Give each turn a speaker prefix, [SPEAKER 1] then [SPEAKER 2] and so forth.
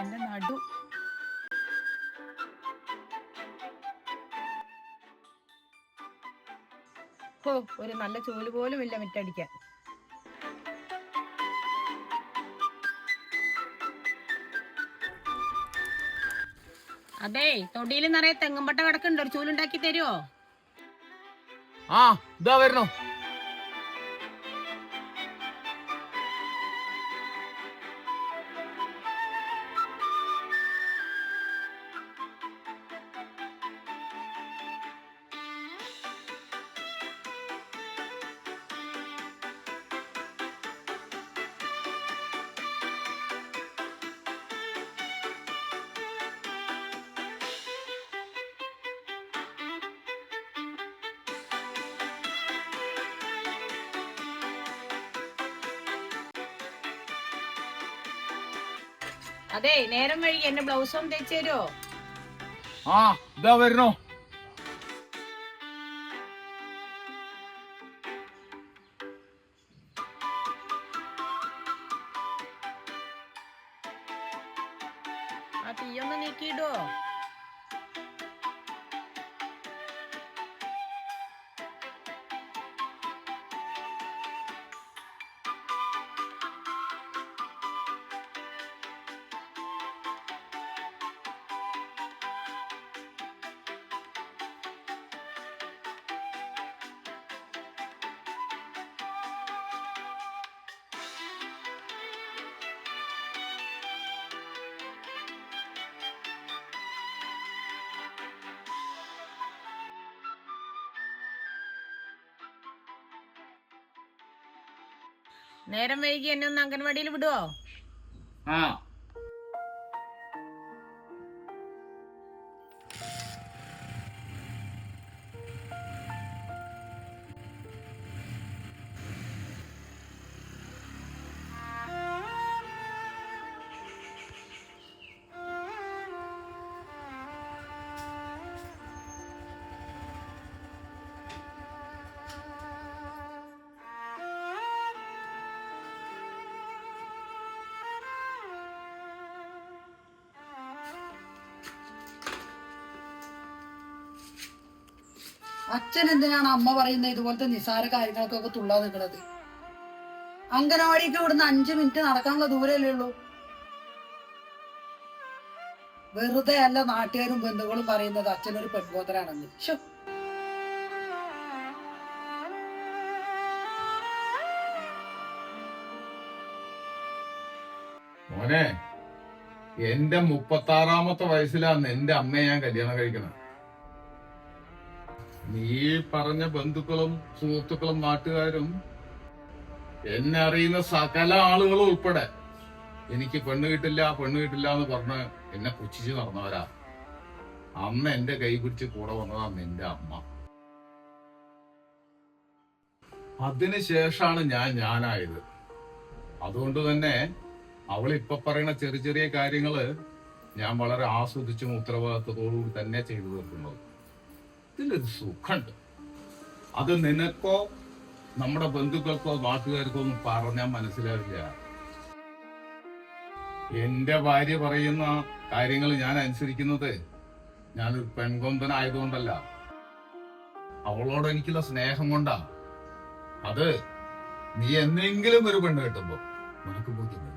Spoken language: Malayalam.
[SPEAKER 1] എന്റെ നടു. ഒരു നല്ല ചൂല് പോലും ഇല്ല മിറ്റടിക്കാൻ. അതെ, തൊടിയിൽ നിറയെ തെങ്ങുംപട്ട കിടക്കുന്നുണ്ട്, ഒരു ചൂലുണ്ടാക്കി തരുമോ?
[SPEAKER 2] ഇതാ വരണോ.
[SPEAKER 1] അതെ, നേരം വൈകി എന്റെ ബ്ലൗസും തേച്ച് തരുമോ?
[SPEAKER 2] ഇതാ വരണോ.
[SPEAKER 1] ആ തീയൊന്ന് നീക്കിയിടുവോ? നേരം വൈകി എന്നെ ഒന്ന് അംഗൻവാടിയിൽ വിടുവോ?
[SPEAKER 3] അച്ഛൻ എന്തിനാണ് അമ്മ പറയുന്നത് ഇതുപോലത്തെ നിസ്സാര കാര്യങ്ങൾക്കൊക്കെ തുള്ളാ നിൽക്കുന്നത്? അംഗനവാടിക്ക് ഇവിടുന്ന് 5 മിനിറ്റ് നടക്കാനുള്ള ദൂരമല്ലേ ഉള്ളൂ. വെറുതെ അല്ല നാട്ടുകാരും ബന്ധുക്കളും പറയുന്നത് അച്ഛനൊരു പെൺകോത്തരാണെന്ന്.
[SPEAKER 2] മോനെ, എന്റെ 36-ാമത്തെ വയസ്സിലാണ് എന്റെ അമ്മയെ ഞാൻ കല്യാണം കഴിക്കണം. നീ പറഞ്ഞ ബന്ധുക്കളും സുഹൃത്തുക്കളും നാട്ടുകാരും എന്നെ അറിയുന്ന സകല ആളുകളും ഉൾപ്പെടെ എനിക്ക് പെണ്ണ് കിട്ടില്ല എന്ന് പറഞ്ഞ് എന്നെ പുച്ഛിച്ച് നടന്നവരാ. അന്ന് എന്റെ കൈ പിടിച്ച് കൂടെ വന്നതാണ് എന്റെ അമ്മ. അതിനുശേഷാണ് ഞാനായത്. അതുകൊണ്ട് തന്നെ അവളിപ്പൊ പറയുന്ന ചെറിയ ചെറിയ കാര്യങ്ങള് ഞാൻ വളരെ ആസ്വദിച്ചും ഉത്തരവാദിത്വത്തോടുകൂടി തന്നെ ചെയ്തു തീർക്കുന്നത്. ഇതിലൊരു സുഖമുണ്ട്. അത് നിനക്കോ നമ്മുടെ ബന്ധുക്കൾക്കോ നാട്ടുകാർക്കോ ഒന്നും പറഞ്ഞാൽ മനസ്സിലാവില്ല. എന്റെ ഭാര്യ പറയുന്ന കാര്യങ്ങൾ ഞാൻ അനുസരിക്കുന്നത് ഞാനൊരു പെൺകൊമ്പനായതുകൊണ്ടല്ല, അവളോട് എനിക്കുള്ള സ്നേഹം കൊണ്ടാ. അത് നീ എന്നെങ്കിലും ഒരു പെണ്ണ് കിട്ടുമ്പോ നിനക്ക് ബോധ്യം.